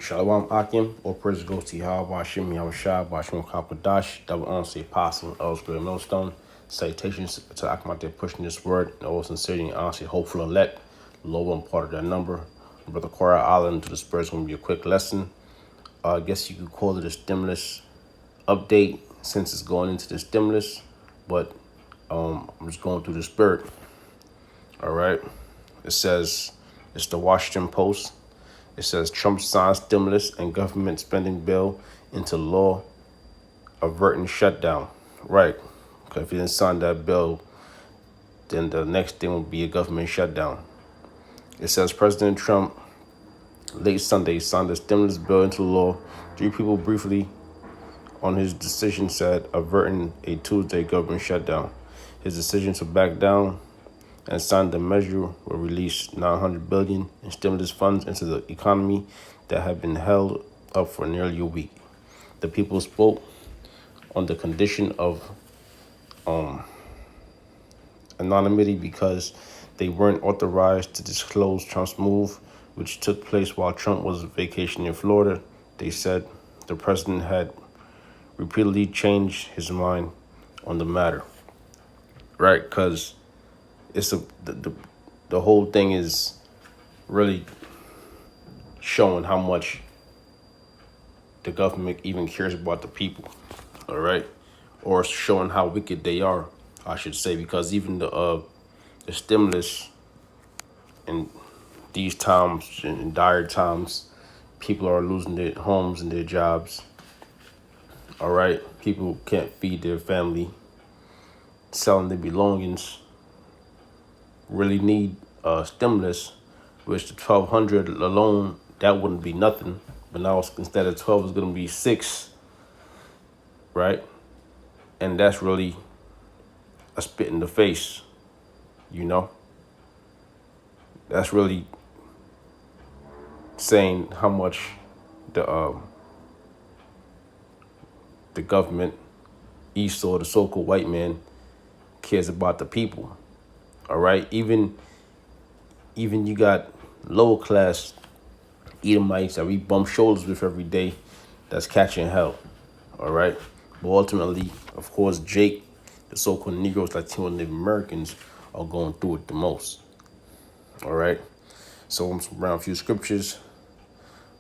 Shalom Akim, or praise goes to Yahweh Hashem Yahushua, Bashim Kakwadash, double on say apostle, Ellsbury Millstone. Salutations to Akim out there pushing this word, and all sincerity and honestly, hopeful elect, low one part of that number. Brother Cora Island to the Spurs going to be a quick lesson. I guess you could call it a stimulus update since it's going into the stimulus, but I'm just going through the spirit. All right. It says, it's the Washington Post. It says Trump signs stimulus and government spending bill into law, averting shutdown. Right. Because if he didn't sign that bill, then the next thing will be a government shutdown. It says President Trump late Sunday signed the stimulus bill into law. 3 people briefly on his decision said averting a Tuesday government shutdown. His decision to back down and signed the measure will release $900 billion in stimulus funds into the economy that had been held up for nearly a week. The people spoke on the condition of anonymity because they weren't authorized to disclose Trump's move, which took place while Trump was vacationing in Florida. They said the president had repeatedly changed his mind on the matter. Right, because it's the whole thing is really showing how much the government even cares about the people, all right, or showing how wicked they are, I should say, because even the stimulus in these times, in dire times, people are losing their homes and their jobs. All right, people can't feed their family, selling their belongings. Really need stimulus, which the 1,200 alone, that wouldn't be nothing. But now instead of 12, it's going to be 6, right? And that's really a spit in the face, you know? That's really saying how much the government, Esau, the so-called white man, cares about the people. All right, even you got lower class Edomites that we bump shoulders with every day, that's catching hell. All right, but ultimately, of course, Jake, the so-called Negroes, Latino, Native Americans are going through it the most. All right, so I'm around a few scriptures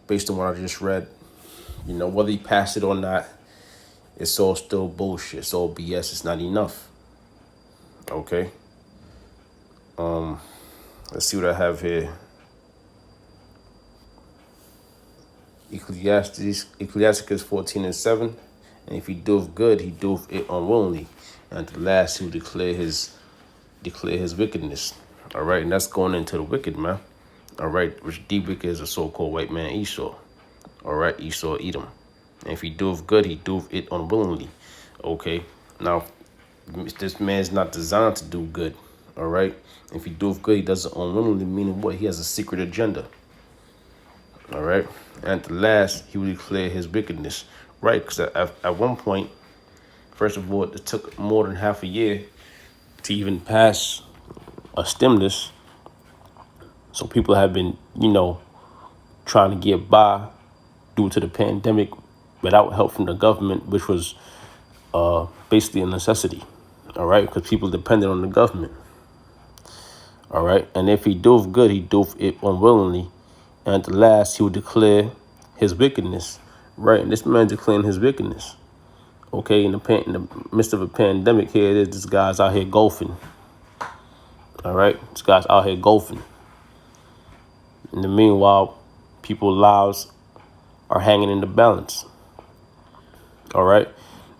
based on what I just read. You know, whether he passed it or not, it's all still bullshit. It's all BS. It's not enough. Okay. Let's see what I have here. Ecclesiasticus 14:7. And if he doeth good, he doeth it unwillingly. And at the last, he will declare his wickedness. All right, and that's going into the wicked, man. All right, which the wicked is a so-called white man Esau. All right, Esau Edom. And if he doeth good, he doeth it unwillingly. Okay, now this man's not designed to do good. All right, if he doeth good, he does it unwillingly, meaning what? He has a secret agenda. All right, and at the last, he will declare his wickedness. Right, because at one point, first of all, it took more than half a year to even pass a stimulus. So people have been, trying to get by due to the pandemic without help from the government, which was basically a necessity. All right, because people depended on the government. All right, and if he doeth good, he doeth it unwillingly. And at the last, he will declare his wickedness. Right, and this man declaring his wickedness. Okay, in the midst of a pandemic, here it is. This guy's out here golfing. All right, this guy's out here golfing. In the meanwhile, people's lives are hanging in the balance. All right,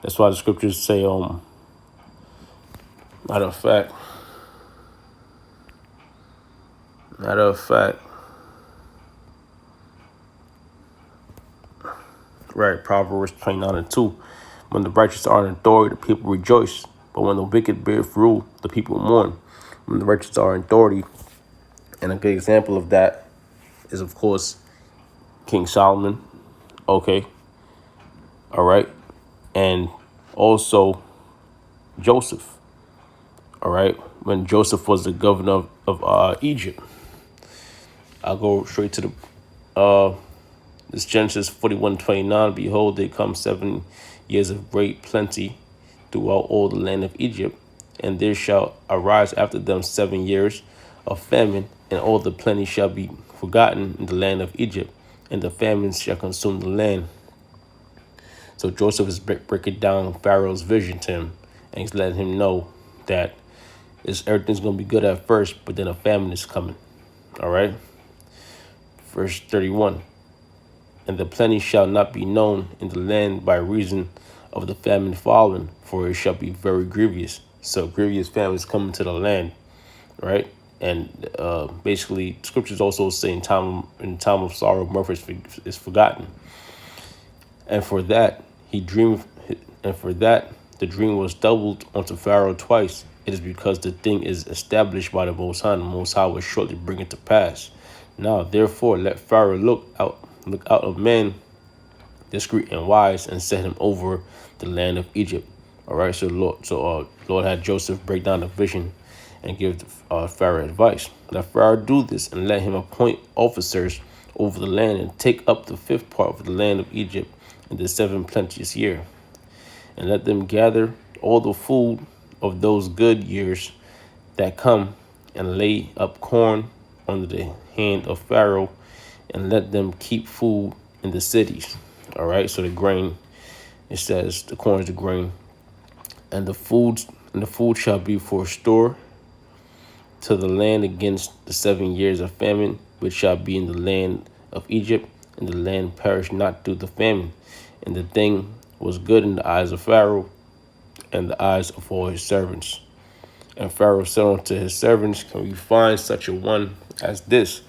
that's why the scriptures say, matter of fact, right, Proverbs 29:2. When the righteous are in authority, the people rejoice. But when the wicked bear rule, the people mourn. When the righteous are in authority, and a good example of that is, of course, King Solomon. Okay. All right. And also Joseph. All right. When Joseph was the governor of Egypt. I'll go straight to This Genesis 41:29. Behold, there come 7 years of great plenty throughout all the land of Egypt, and there shall arise after them 7 years of famine, and all the plenty shall be forgotten in the land of Egypt, and the famine shall consume the land. So Joseph is breaking down Pharaoh's vision to him, and he's letting him know that everything's going to be good at first, but then a famine is coming. All right. Verse 31. And the plenty shall not be known in the land by reason of the famine following, for it shall be very grievous. So grievous famine is coming to the land, right? And basically, scriptures also say in time of sorrow, mirth is forgotten. And for that he dreamed, and for that the dream was doubled unto Pharaoh twice. It is because the thing is established by the Most High, and the Most High will shortly bring it to pass. Now therefore let Pharaoh look out of men discreet and wise, and set him over the land of Egypt. All right, so Lord had Joseph break down the vision and give Pharaoh advice. Let Pharaoh do this, and let him appoint officers over the land, and take up the fifth part of the land of Egypt in the 7th plenteous year, and let them gather all the food of those good years that come, and lay up corn under the hand of Pharaoh, and let them keep food in the cities. All right, so the grain, it says the corn is the grain, and the food shall be for store to the land against the 7 years of famine, which shall be in the land of Egypt, and the land perish not through the famine. And the thing was good in the eyes of Pharaoh and the eyes of all his servants. And Pharaoh said unto his servants, can we find such a one as this?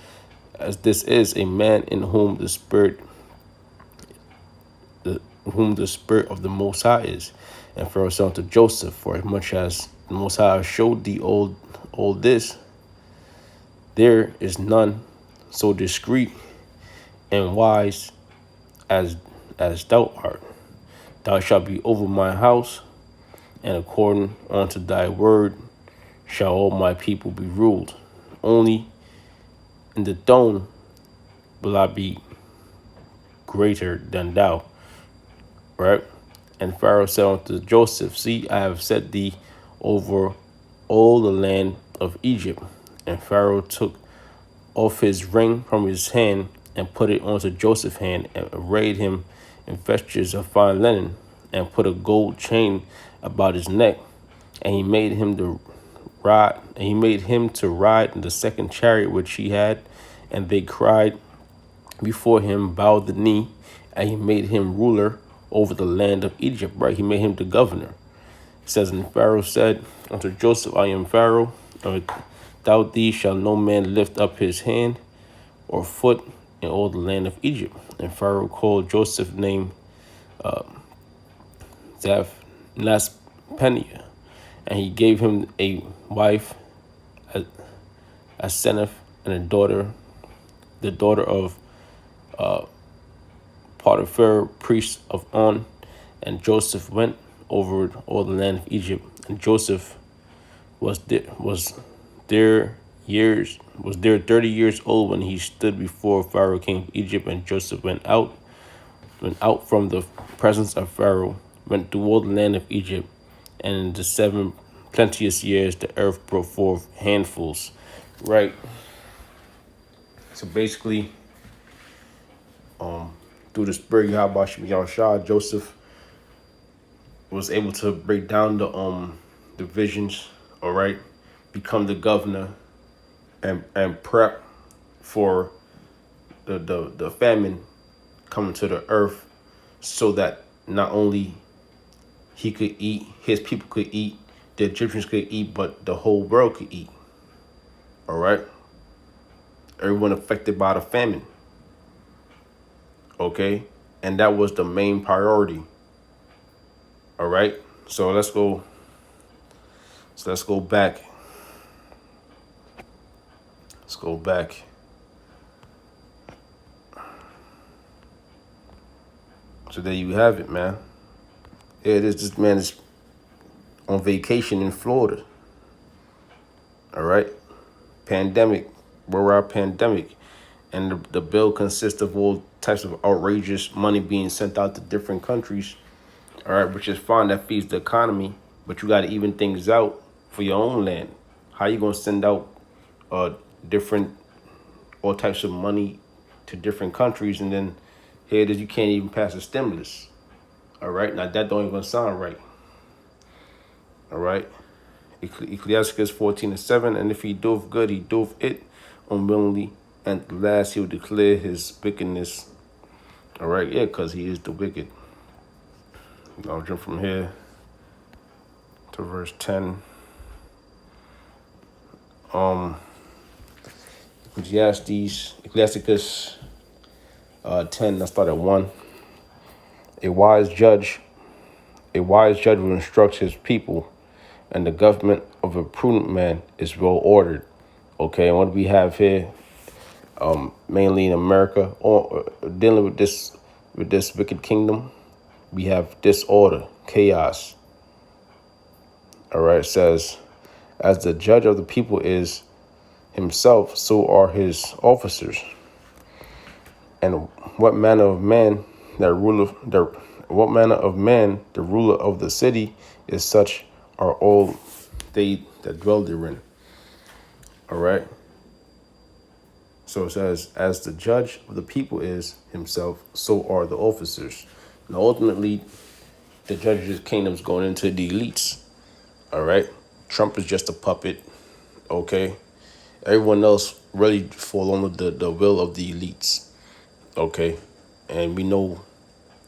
As this is a man in whom the spirit of the Most High is. And Pharaoh said unto Joseph, for as much as the Most High showed thee all this, there is none so discreet and wise as thou art. Thou shalt be over my house, and according unto thy word shall all my people be ruled. Only in the throne will I be greater than thou. Right? And Pharaoh said unto Joseph, see, I have set thee over all the land of Egypt. And Pharaoh took off his ring from his hand, and put it onto Joseph's hand, and arrayed him in vestures of fine linen, and put a gold chain about his neck. And he made him to ride in the second chariot which he had. And they cried before him, bowed the knee, and he made him ruler over the land of Egypt. Right? He made him the governor. It says, and Pharaoh said unto Joseph, I am Pharaoh, and without thee shall no man lift up his hand or foot in all the land of Egypt. And Pharaoh called Joseph's name Zaphnath-Paneah, and he gave him a wife, Asenath, and a daughter, the daughter of Potiphar, priest of On. And Joseph went over all the land of Egypt. And Joseph was there 30 years old when he stood before Pharaoh, king of Egypt. And Joseph went out from the presence of Pharaoh, went through all the land of Egypt. And in the 7 plenteous years, the earth brought forth handfuls. Right. So basically, through the spirit of Yahweh, Joseph was able to break down the visions. All right, become the governor, and prep for the famine coming to the earth, so that not only he could eat, his people could eat, the Egyptians could eat, but the whole world could eat. All right, everyone affected by the famine. Okay, and that was the main priority. All right, so let's go back. Let's go back. So there you have it, man. Yeah, it is. This man is on vacation in Florida. All right, pandemic, worldwide pandemic, And the bill consists of all types of outrageous money being sent out to different countries. All right, which is fine. That feeds the economy, but you got to even things out for your own land. How you gonna send out different all types of money to different countries, and then here it is, you can't even pass a stimulus. All right, now that don't even sound right. All right, Ecclesiasticus 14:7, and if he doeth good, he doeth it unwillingly, and at last he will declare his wickedness. All right, yeah, because he is the wicked. I'll jump from here to verse 10. Ecclesiasticus 10, let's start at 1. A wise judge will instruct his people, and the government of a prudent man is well ordered. Okay, and what we have here, mainly in America, or dealing with this wicked kingdom, we have disorder, chaos. All right, it says, as the judge of the people is himself, so are his officers. And what manner of man the ruler of the city is, such are all they that dwell therein. All right. So it says, as the judge of the people is himself, so are the officers. Now, ultimately, the judge's kingdom is going into the elites. All right. Trump is just a puppet. Okay. Everyone else really fall under the will of the elites. Okay. And we know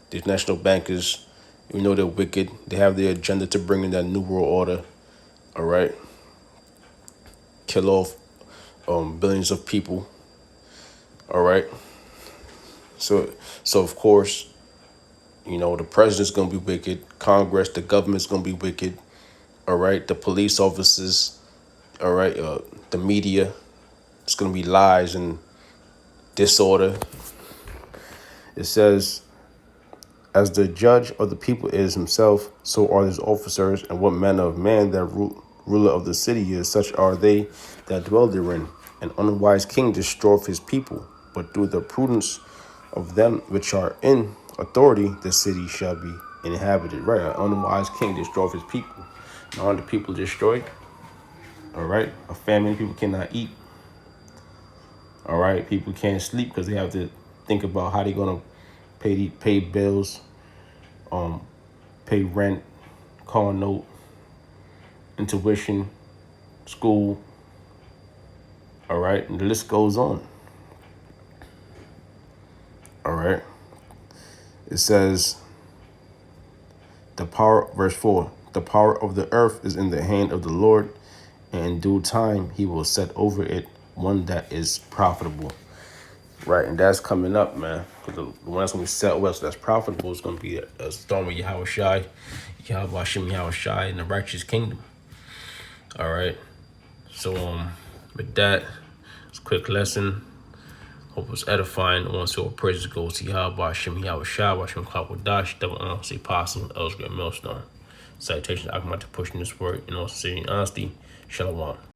these national bankers, we know they're wicked. They have their agenda to bring in that new world order. All right. Kill off billions of people. All right. So of course, the president's gonna be wicked. Congress, the government's gonna be wicked. All right. The police officers. All right. The media. It's gonna be lies and disorder. It says, as the judge of the people is himself, so are his officers, and what manner of man that ruler of the city is, such are they that dwell therein. An unwise king destroyeth his people, but through the prudence of them which are in authority, the city shall be inhabited. Right, an unwise king destroyeth his people. Now, aren't the people destroyed? All right, a famine, people cannot eat. All right, people can't sleep because they have to think about how they're gonna pay bills, pay rent, car note, and tuition, school. All right, and the list goes on. All right. It says, verse 4, the power of the earth is in the hand of the Lord, and in due time he will set over it one that is profitable. Right, and that's coming up, man. The one that's going to be set well, so that's profitable, is going to be a storm of Yahweh Shai, Yahweh Hashem Yahweh Shai, in the righteous kingdom. All right. So, with that, it's a quick lesson. Hope it was edifying. I want to see all praises go to Yahweh Hashem Yahweh Shai, Hashem Kwadash, double honesty, apostle, Elsgate Millstone. Salutations, I'm about to push in this word in all sincerity and honesty. Shalom.